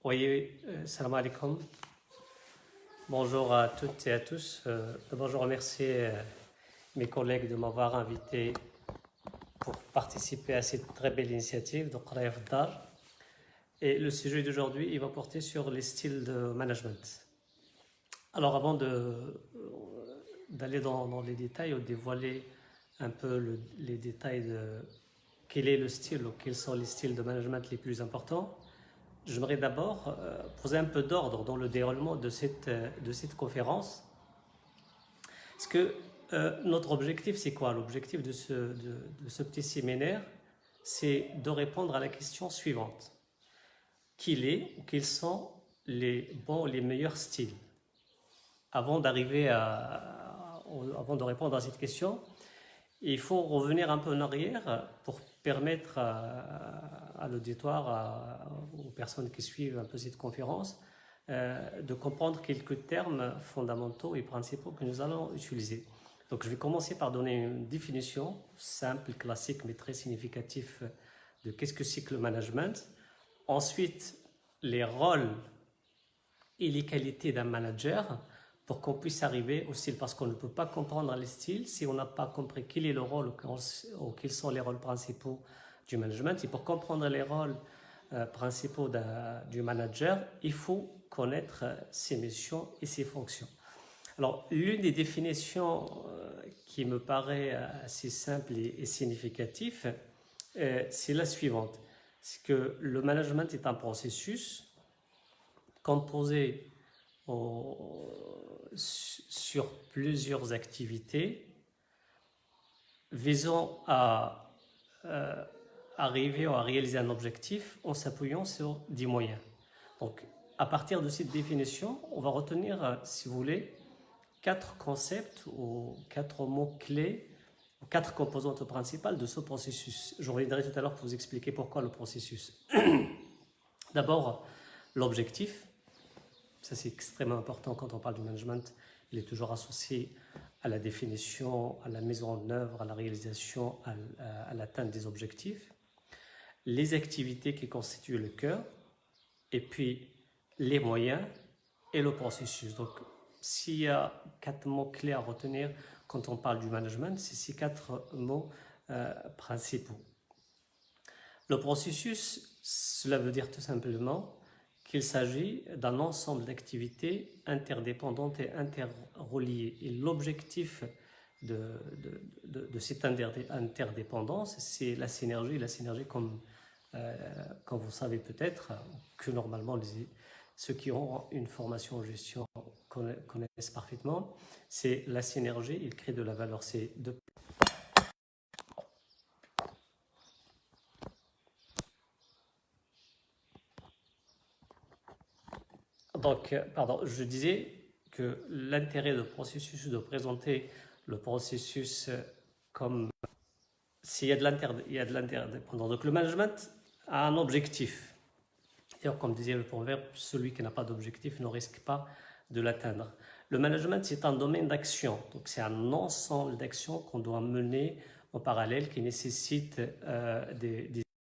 Oui, salam alaikum. Bonjour à toutes et à tous. D'abord, je remercie mes collègues de m'avoir invité pour participer à cette très belle initiative de Qraya fi Dar. Et le sujet d'aujourd'hui, il va porter sur les styles de management. Alors, avant d'aller dans les détails ou dévoiler un peu les détails de quel est le style ou quels sont les styles de management les plus importants, j'aimerais d'abord poser un peu d'ordre dans le déroulement de cette conférence. Parce que notre objectif, c'est quoi? L'objectif de ce petit séminaire, c'est de répondre à la question suivante. Quels sont les bons, les meilleurs styles? Avant de répondre à cette question, il faut revenir un peu en arrière pour permettre à l'auditoire, aux personnes qui suivent un peu cette conférence, de comprendre quelques termes fondamentaux et principaux que nous allons utiliser. Donc, je vais commencer par donner une définition simple, classique, mais très significative de qu'est-ce que c'est que le management. Ensuite, les rôles et les qualités d'un manager pour qu'on puisse arriver au style, parce qu'on ne peut pas comprendre les styles si on n'a pas compris quel est le rôle ou quels sont les rôles principaux du management. Et pour comprendre les rôles principaux du manager, il faut connaître ses missions et ses fonctions. Alors, l'une des définitions qui me paraît assez simple et significative, c'est la suivante. C'est que le management est un processus composé sur plusieurs activités visant à arriver ou à réaliser un objectif en s'appuyant sur des moyens. Donc, à partir de cette définition, on va retenir, si vous voulez, 4 concepts ou 4 mots-clés, 4 composantes principales de ce processus. Je reviendrai tout à l'heure pour vous expliquer pourquoi le processus. D'abord, l'objectif. Ça, c'est extrêmement important quand on parle du management. Il est toujours associé à la définition, à la mise en œuvre, à la réalisation, à l'atteinte des objectifs. Les activités qui constituent le cœur, et puis les moyens et le processus. Donc, s'il y a 4 mots-clés à retenir quand on parle du management, c'est ces 4 mots principaux. Le processus, cela veut dire tout simplement qu'il s'agit d'un ensemble d'activités interdépendantes et interreliées. Et l'objectif de cette interdépendance, c'est la synergie. La synergie, comme vous savez peut-être, que normalement ceux qui ont une formation en gestion connaissent parfaitement, c'est la synergie, il crée de la valeur. C'est deux. Donc, pardon, je disais que l'intérêt du processus, de présenter le processus comme s'il y a de l'interdépendance. Donc, le management a un objectif. D'ailleurs, comme disait le proverbe, celui qui n'a pas d'objectif ne risque pas de l'atteindre. Le management, c'est un domaine d'action. Donc, c'est un ensemble d'actions qu'on doit mener en parallèle qui nécessite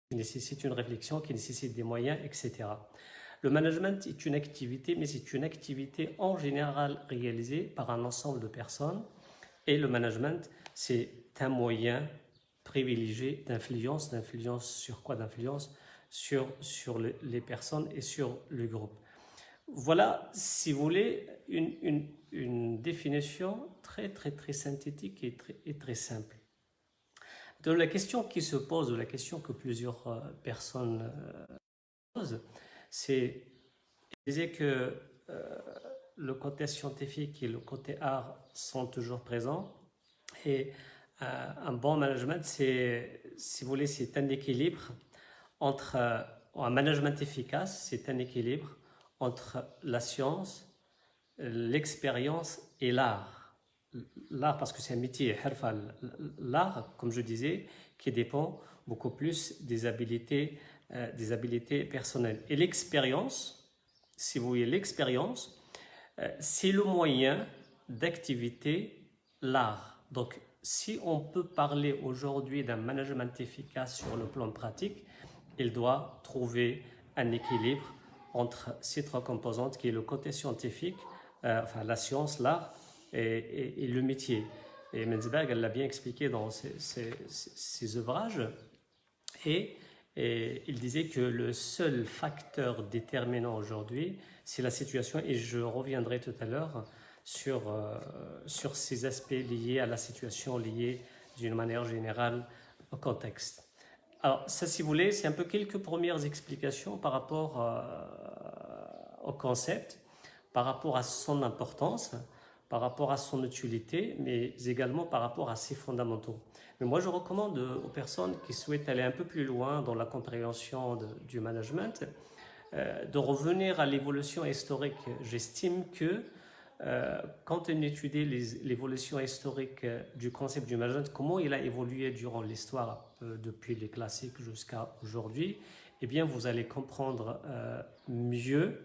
une réflexion, qui nécessite des moyens, etc. Le management est une activité, mais c'est une activité en général réalisée par un ensemble de personnes. Et le management, c'est un moyen privilégié d'influence. D'influence sur quoi? D'influence sur les personnes et sur le groupe. Voilà, si vous voulez, une définition très, très, très synthétique et très simple. Donc, la question qui se pose, ou la question que plusieurs personnes posent, c'est, je disais que le côté scientifique et le côté art sont toujours présents, et un bon management, c'est, si vous voulez, c'est un équilibre entre un management efficace, c'est un équilibre entre la science, l'expérience et l'art. L'art, parce que c'est un métier, l'art, comme je disais, qui dépend beaucoup plus des habilités personnelles. Et l'expérience, si vous voulez, l'expérience, c'est le moyen d'activité, l'art. Donc, si on peut parler aujourd'hui d'un management efficace sur le plan pratique, il doit trouver un équilibre entre ces trois composantes qui est le côté scientifique, enfin la science, l'art et le métier. Et Menzberg, elle l'a bien expliqué dans ses ouvrages. Et il disait que le seul facteur déterminant aujourd'hui, c'est la situation, et je reviendrai tout à l'heure sur ces aspects liés à la situation, liés d'une manière générale au contexte. Alors ça, si vous voulez, c'est un peu quelques premières explications par rapport au concept, par rapport à son importance, par rapport à son utilité, mais également par rapport à ses fondamentaux. Mais moi, je recommande aux personnes qui souhaitent aller un peu plus loin dans la compréhension du management, de revenir à l'évolution historique. J'estime que quand on étudie l'évolution historique du concept du management, comment il a évolué durant l'histoire, depuis les classiques jusqu'à aujourd'hui, eh bien, vous allez comprendre mieux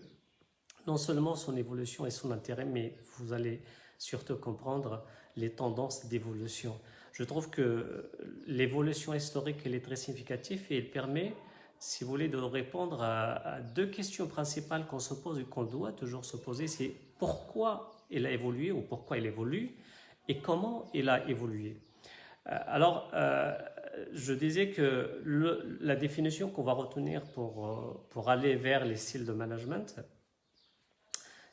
non seulement son évolution et son intérêt, mais vous allez surtout comprendre les tendances d'évolution. Je trouve que l'évolution historique, elle est très significative et elle permet, si vous voulez, de répondre à deux questions principales qu'on se pose et qu'on doit toujours se poser. C'est pourquoi elle a évolué ou pourquoi elle évolue et comment elle a évolué. Alors, je disais que la définition qu'on va retenir pour aller vers les styles de management,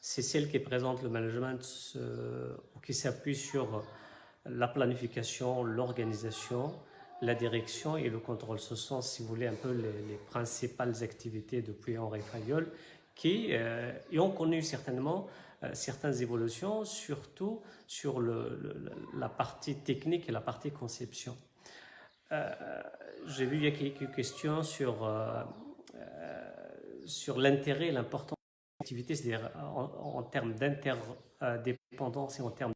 c'est celle qui présente le management qui s'appuie sur la planification, l'organisation, la direction et le contrôle. Ce sont, si vous voulez, un peu les principales activités depuis Henri Fayol qui ont connu certainement certaines évolutions, surtout sur la partie technique et la partie conception. J'ai vu il y a quelques questions sur l'intérêt et l'importance de l'activité, c'est-à-dire en termes d'interdépendance et en termes...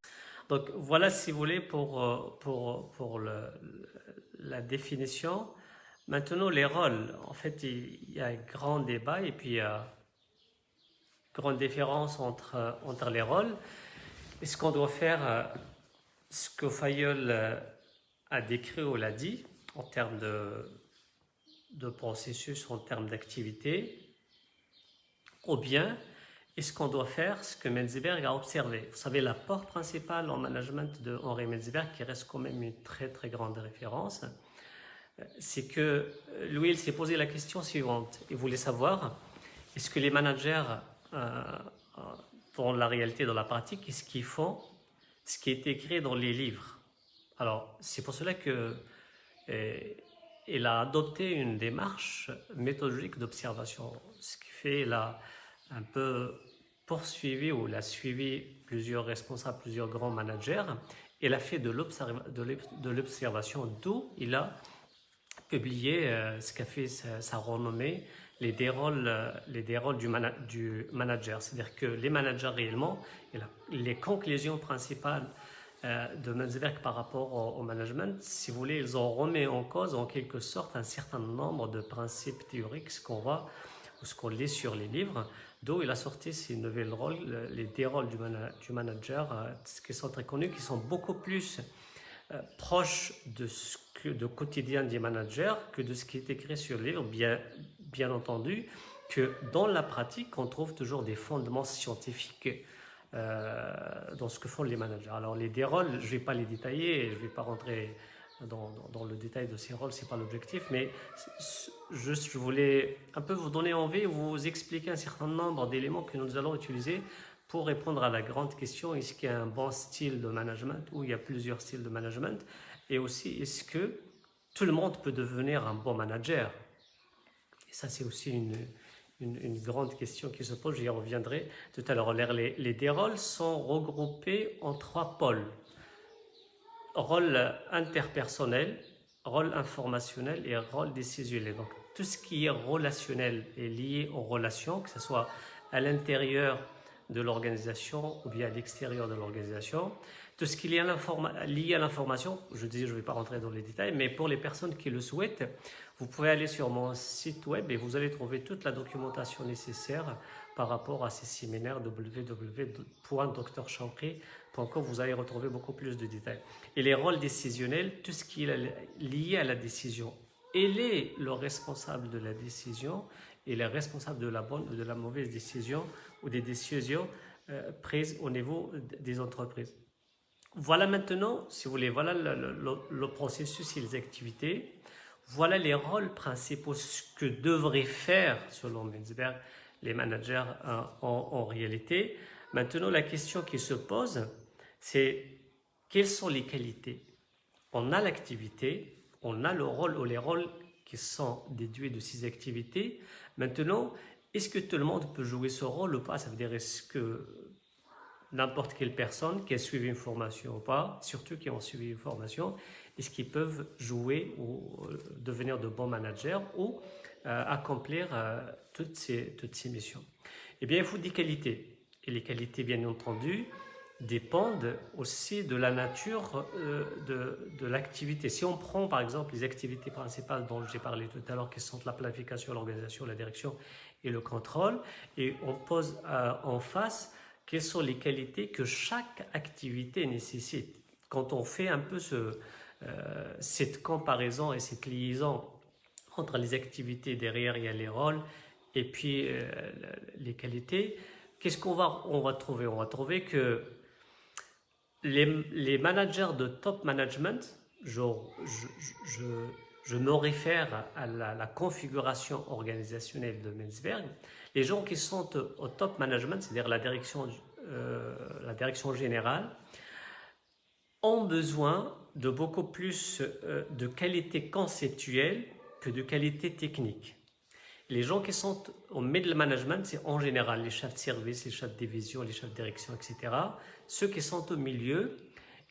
Donc voilà, si vous voulez, pour la définition. Maintenant, les rôles. En fait, il y a un grand débat et puis il y a une grande différence entre les rôles. Et ce qu'on doit faire, ce que Fayol a décrit ou l'a dit, en termes de processus, en termes d'activité, ou bien est-ce qu'on doit faire ce que Menzberg a observé. Vous savez, l'apport principal en management de Henri Menzberg, qui reste quand même une très très grande référence, c'est que lui, il s'est posé la question suivante. Il voulait savoir, est-ce que les managers, dans la réalité, dans la pratique, est-ce qu'ils font ce qui est écrit dans les livres? Alors, c'est pour cela qu'il a adopté une démarche méthodologique d'observation, ce qui fait qu'il a un peu poursuivi ou il a suivi plusieurs responsables, plusieurs grands managers. Il a fait de l'observation, d'où il a publié ce qu'a fait sa renommée, les dés rôles du manager. C'est-à-dire que les managers réellement, les conclusions principales de Menzberg par rapport au management, si vous voulez, ils ont remis en cause en quelque sorte un certain nombre de principes théoriques, ce qu'on lit sur les livres, d'où il a sorti ces nouvelles rôles, les dés rôles du manager, qui sont très connus, qui sont beaucoup plus proches de quotidien des managers que de ce qui est écrit sur le livre, bien entendu que dans la pratique, on trouve toujours des fondements scientifiques dans ce que font les managers. Alors les rôles, je ne vais pas les détailler, je ne vais pas rentrer dans le détail de ces rôles, ce n'est pas l'objectif, mais juste je voulais un peu vous donner envie, vous expliquer un certain nombre d'éléments que nous allons utiliser pour répondre à la grande question, est-ce qu'il y a un bon style de management ou il y a plusieurs styles de management, et aussi est-ce que tout le monde peut devenir un bon manager? Et ça c'est aussi une grande question qui se pose, j'y reviendrai tout à l'heure. Les dés rôles sont regroupés en trois pôles: rôle interpersonnel, rôle informationnel et rôle décisionnel. Donc tout ce qui est relationnel est lié aux relations, que ce soit à l'intérieur de l'organisation ou bien à l'extérieur de l'organisation. Tout ce qui est lié à l'information, je disais, je ne vais pas rentrer dans les détails, mais pour les personnes qui le souhaitent, vous pouvez aller sur mon site web et vous allez trouver toute la documentation nécessaire par rapport à ces séminaires www.drchankri.com. Vous allez retrouver beaucoup plus de détails. Et les rôles décisionnels, tout ce qui est lié à la décision. Il est le responsable de la décision il est responsable de la bonne ou de la mauvaise décision ou des décisions prises au niveau des entreprises. Voilà maintenant, si vous voulez, voilà le processus et les activités. Voilà les rôles principaux, ce que devraient faire, selon Menzberg, les managers en réalité. Maintenant, la question qui se pose, c'est quelles sont les qualités? On a l'activité, on a le rôle ou les rôles qui sont déduits de ces activités. Maintenant, est-ce que tout le monde peut jouer ce rôle ou pas? Ça veut dire, est-ce que n'importe quelle personne qui a suivi une formation ou pas, surtout qui ont suivi une formation, est-ce qu'ils peuvent jouer ou devenir de bons managers ou accomplir toutes ces missions? Eh bien, il faut des qualités. Et les qualités, bien entendu, dépendent aussi de la nature de l'activité. Si on prend par exemple les activités principales dont j'ai parlé tout à l'heure, qui sont la planification, l'organisation, la direction et le contrôle, et on pose en face quelles sont les qualités que chaque activité nécessite. Quand on fait un peu cette comparaison et cette liaison entre les activités derrière, il y a les rôles et puis les qualités, qu'est-ce qu'on va trouver? On va trouver que les managers de top management, je me réfère à la configuration organisationnelle de Menzberg, les gens qui sont au top management, c'est-à-dire la direction générale, ont besoin de beaucoup plus de qualité conceptuelle que de qualité technique. Les gens qui sont au middle management, c'est en général les chefs de service, les chefs de division, les chefs de direction, etc. Ceux qui sont au milieu,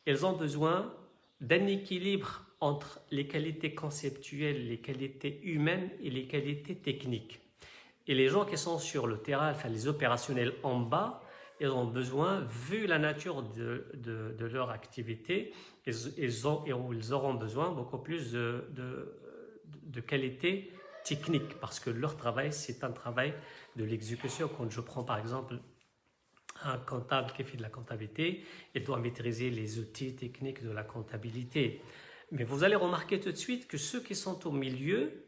ils ont besoin d'un équilibre entre les qualités conceptuelles, les qualités humaines et les qualités techniques. Et les gens qui sont sur le terrain, enfin les opérationnels en bas, ils ont besoin, vu la nature de leur activité, ils auront besoin beaucoup plus de qualité technique, parce que leur travail, c'est un travail de l'exécution. Quand je prends par exemple un comptable qui fait de la comptabilité, il doit maîtriser les outils techniques de la comptabilité. Mais vous allez remarquer tout de suite que ceux qui sont au milieu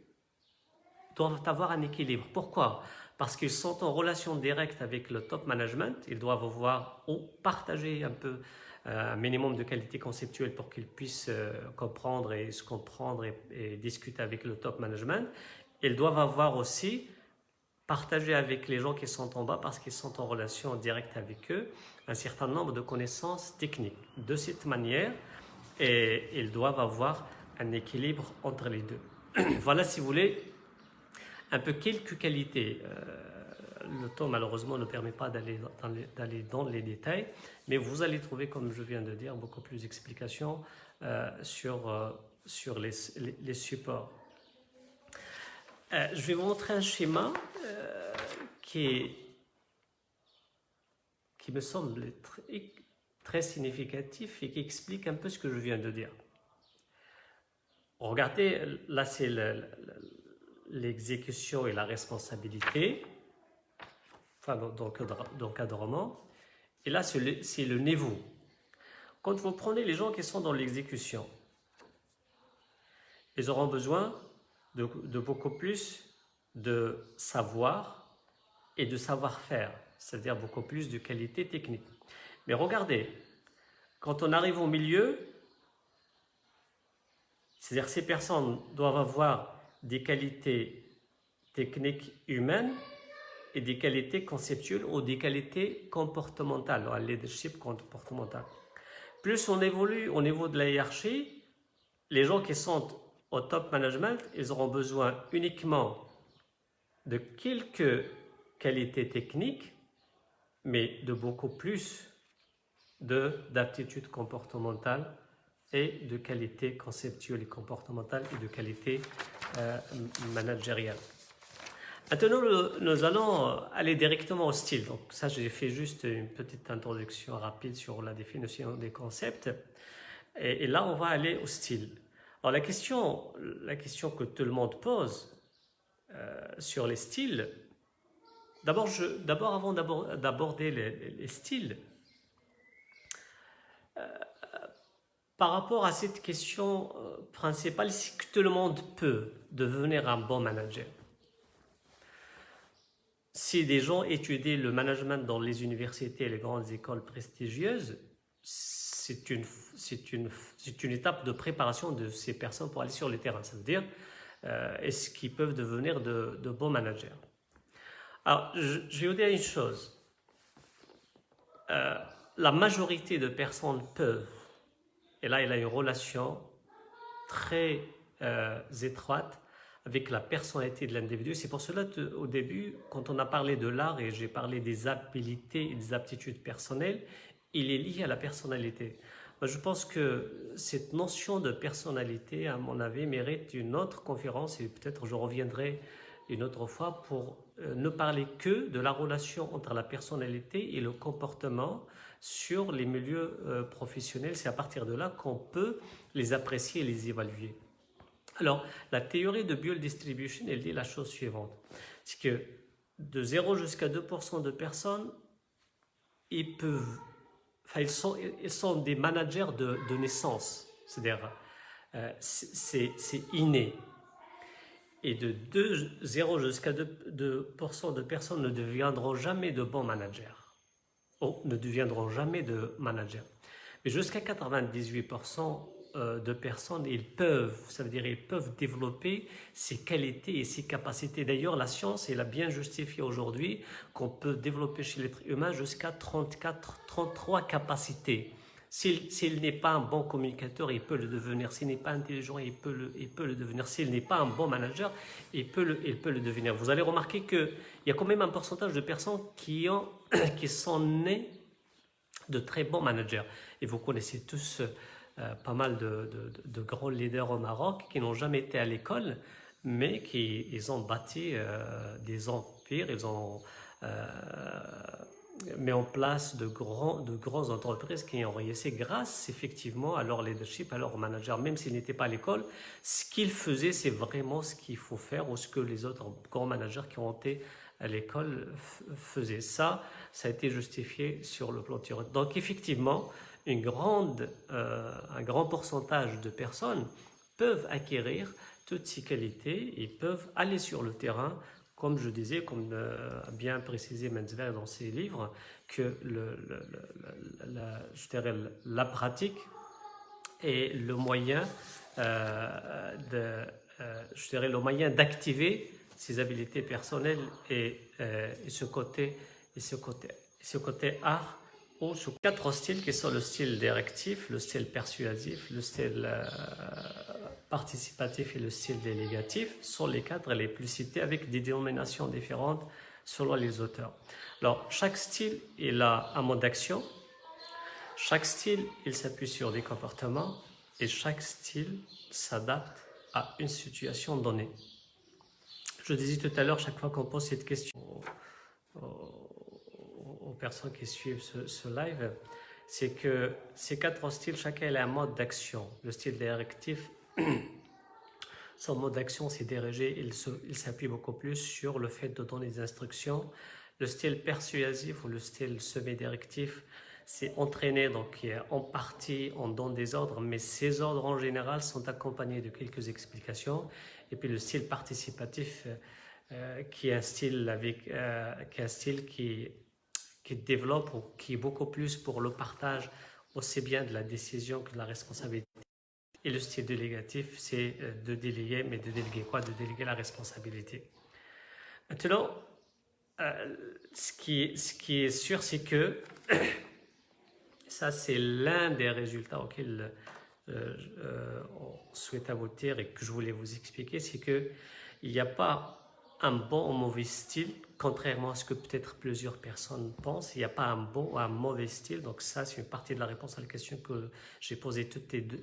doivent avoir un équilibre. Pourquoi? Parce qu'ils sont en relation directe avec le top management, ils doivent avoir ou partager un peu un minimum de qualité conceptuelle pour qu'ils puissent comprendre et se comprendre et discuter avec le top management. Ils doivent avoir aussi partagé avec les gens qui sont en bas, parce qu'ils sont en relation directe avec eux, un certain nombre de connaissances techniques. De cette manière, et ils doivent avoir un équilibre entre les deux. Voilà, si vous voulez, un peu quelques qualités. Le temps, malheureusement, ne permet pas d'aller dans les détails, mais vous allez trouver, comme je viens de dire, beaucoup plus d'explications sur les supports. Je vais vous montrer un schéma qui me semble très significatif et qui explique un peu ce que je viens de dire. Regardez, là c'est l'exécution et la responsabilité, enfin dans l'encadrement, et là c'est le niveau. Quand vous prenez les gens qui sont dans l'exécution, ils auront besoin de beaucoup plus de savoir et de savoir-faire, c'est-à-dire beaucoup plus de qualité technique. Mais regardez, quand on arrive au milieu, c'est-à-dire ces personnes doivent avoir des qualités techniques humaines et des qualités conceptuelles ou des qualités comportementales, un leadership comportemental. Plus on évolue au niveau de la hiérarchie, les gens qui sont au top management, ils auront besoin uniquement de quelques qualités techniques, mais de beaucoup plus d'aptitudes comportementales et de qualité conceptuelle et comportementale et de qualité managériale. Maintenant, nous allons aller directement au style. Donc ça, j'ai fait juste une petite introduction rapide sur la définition des concepts. Et là, on va aller au style. Alors la question que tout le monde pose sur les styles, d'abord avant d'aborder les styles, par rapport à cette question principale, c'est que tout le monde peut devenir un bon manager. si des gens étudient le management dans les universités et les grandes écoles prestigieuses, c'est une étape de préparation de ces personnes pour aller sur le terrain. Ça veut dire, est-ce qu'ils peuvent devenir de bons managers? Alors, je vais vous dire une chose. La majorité de personnes peuvent, et là il a une relation très étroite avec la personnalité de l'individu. C'est pour cela qu'au début, quand on a parlé de l'art et j'ai parlé des habiletés et des aptitudes personnelles, il est lié à la personnalité. Moi, je pense que cette notion de personnalité, à mon avis, mérite une autre conférence et peut-être je reviendrai une autre fois pour ne parler que de la relation entre la personnalité et le comportement sur les milieux professionnels. C'est à partir de là qu'on peut les apprécier et les évaluer. Alors, la théorie de Buell Distribution, elle dit la chose suivante. C'est que de 0 jusqu'à 2% de personnes, ils sont des managers de naissance. C'est-à-dire, c'est inné. Et de 0 jusqu'à 2% de personnes ne deviendront jamais de bons managers. Ne deviendront jamais de managers. Mais jusqu'à 98% de personnes, ça veut dire ils peuvent développer ces qualités et ces capacités. D'ailleurs, la science, elle a bien justifié aujourd'hui qu'on peut développer chez l'être humain jusqu'à 33 capacités. S'il n'est pas un bon communicateur, il peut le devenir. S'il n'est pas intelligent, il peut le devenir. S'il n'est pas un bon manager, il peut le devenir. Vous allez remarquer qu'il y a quand même un pourcentage de personnes qui sont nées de très bons managers. Et vous connaissez tous pas mal de grands leaders au Maroc qui n'ont jamais été à l'école, mais ils ont bâti des empires, ils ont mis en place de grandes entreprises qui ont réussi grâce effectivement à leur leadership, à leur manager, même s'ils n'étaient pas à l'école. Ce qu'ils faisaient, c'est vraiment ce qu'il faut faire ou ce que les autres grands managers qui ont été à l'école faisaient. Ça a été justifié sur le plan théorique. Donc effectivement, un grand pourcentage de personnes peuvent acquérir toutes ces qualités et peuvent aller sur le terrain, comme je disais, comme a bien précisé Menzler dans ses livres, que je dirais, la pratique est le moyen d'activer ses habiletés personnelles et ce côté art, ou sous 4 styles qui sont le style directif, le style persuasif, le style participatif et le style délégatif, sont les 4 les plus cités avec des dénominations différentes selon les auteurs. Alors, chaque style, il a un mode d'action, chaque style, il s'appuie sur des comportements et chaque style s'adapte à une situation donnée. Je disais tout à l'heure, chaque fois qu'on pose cette question aux personnes qui suivent ce live, c'est que ces 4 styles, chacun a un mode d'action. Le style directif, son mode d'action, c'est diriger, il s'appuie beaucoup plus sur le fait de donner des instructions. Le style persuasif ou le style semi-directif, c'est entraîner, donc en partie on donne des ordres, mais ces ordres en général sont accompagnés de quelques explications. Et puis le style participatif, qui est un style qui développe ou qui est beaucoup plus pour le partage aussi bien de la décision que de la responsabilité. Et le style délégatif, c'est de déléguer, mais de déléguer quoi? De déléguer la responsabilité. Maintenant, ce qui est sûr, c'est que ça, c'est l'un des résultats auxquels on souhaite aboutir et que je voulais vous expliquer, c'est qu'il n'y a pas un bon ou mauvais style, contrairement à ce que peut-être plusieurs personnes pensent. Il n'y a pas un bon ou un mauvais style. Donc ça, c'est une partie de la réponse à la question que j'ai posée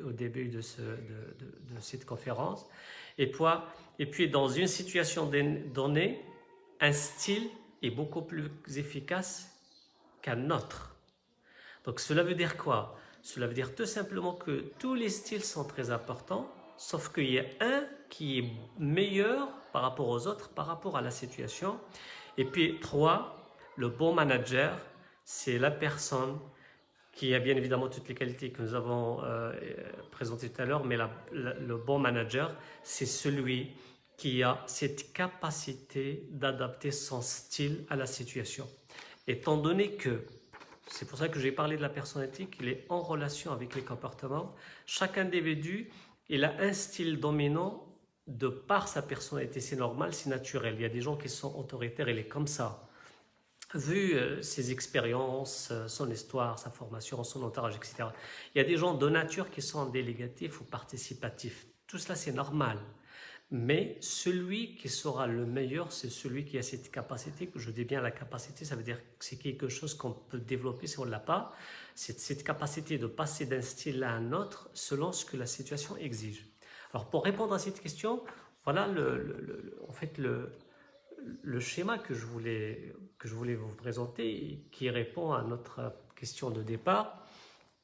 au début de cette conférence. Et puis, dans une situation donnée, un style est beaucoup plus efficace qu'un autre. Donc cela veut dire quoi? Cela veut dire tout simplement que tous les styles sont très importants, sauf qu'il y a un qui est meilleur par rapport aux autres, par rapport à la situation. Et puis 3, le bon manager, c'est la personne qui a bien évidemment toutes les qualités que nous avons présentées tout à l'heure, mais le bon manager, c'est celui qui a cette capacité d'adapter son style à la situation. Étant donné que, c'est pour ça que j'ai parlé de la personnalité, qu'il est en relation avec les comportements, chaque individu, il a un style dominant de par sa personnalité. C'est normal, c'est naturel. Il y a des gens qui sont autoritaires, il est comme ça. Vu ses expériences, son histoire, sa formation, son entourage, etc. Il y a des gens de nature qui sont délégatifs ou participatifs. Tout cela, c'est normal. Mais celui qui sera le meilleur, c'est celui qui a cette capacité. Je dis bien la capacité, ça veut dire que c'est quelque chose qu'on peut développer si on ne l'a pas. C'est cette capacité de passer d'un style à un autre selon ce que la situation exige. Alors, pour répondre à cette question, voilà en fait le schéma que je voulais vous présenter et qui répond à notre question de départ.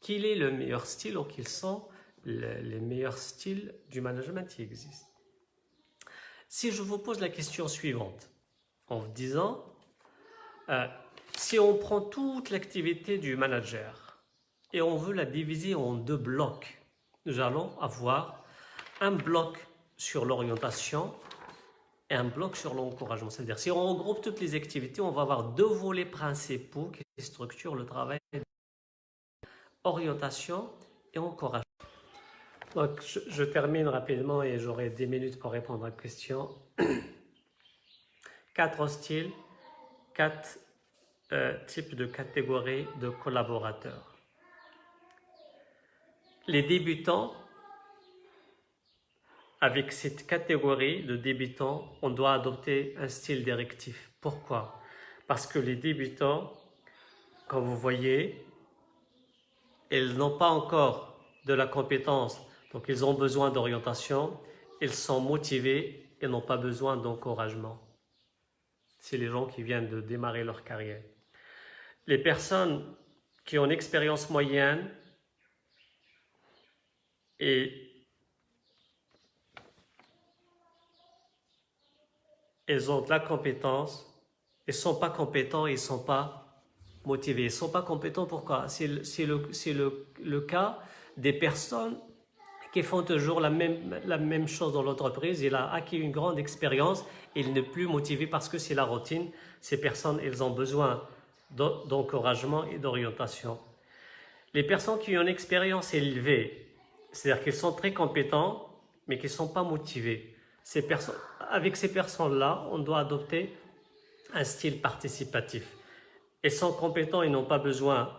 Quel est le meilleur style ou quels sont les meilleurs styles du management qui existent? Si je vous pose la question suivante, en vous disant, si on prend toute l'activité du manager et on veut la diviser en 2 blocs, nous allons avoir un bloc sur l'orientation et un bloc sur l'encouragement. C'est-à-dire, si on regroupe toutes les activités, on va avoir 2 volets principaux qui structurent le travail: orientation et encouragement. Donc, je termine rapidement et j'aurai 10 minutes pour répondre à la question. 4 styles, 4 types de catégories de collaborateurs. Les débutants, avec cette catégorie de débutants, on doit adopter un style directif. Pourquoi? Parce que les débutants, comme vous voyez, ils n'ont pas encore de la compétence. Donc, ils ont besoin d'orientation, ils sont motivés et n'ont pas besoin d'encouragement. C'est les gens qui viennent de démarrer leur carrière. Les personnes qui ont une expérience moyenne et elles ont de la compétence, ils ne sont pas compétents, ils ne sont pas motivés. Ils ne sont pas compétents, pourquoi? C'est le cas des personnes qui font toujours la même chose dans l'entreprise. Il a acquis une grande expérience, il n'est plus motivé parce que c'est la routine. Ces personnes, elles ont besoin d'encouragement et d'orientation. Les personnes qui ont une expérience élevée, c'est-à-dire qu'ils sont très compétents, mais qui ne sont pas motivés. Avec ces personnes-là, on doit adopter un style participatif. Ils sont compétents, ils n'ont pas besoin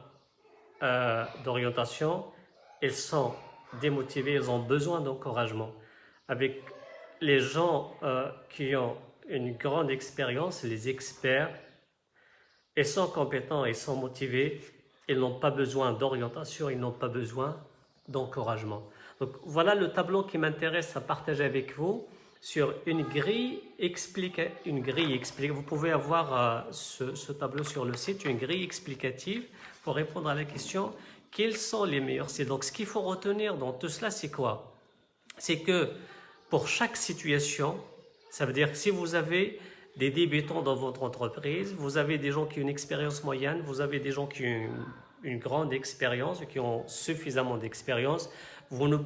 d'orientation, ils sont démotivés, ils ont besoin d'encouragement. Avec les gens qui ont une grande expérience, les experts, ils sont compétents, ils sont motivés, ils n'ont pas besoin d'orientation, ils n'ont pas besoin d'encouragement. Donc voilà le tableau qui m'intéresse à partager avec vous sur une grille explicative. Vous pouvez avoir ce tableau sur le site, une grille explicative pour répondre à la question: quels sont les meilleurs styles? Donc, ce qu'il faut retenir dans tout cela, c'est quoi? C'est que pour chaque situation, ça veut dire que si vous avez des débutants dans votre entreprise, vous avez des gens qui ont une expérience moyenne, vous avez des gens qui ont une grande expérience, qui ont suffisamment d'expérience, vous ne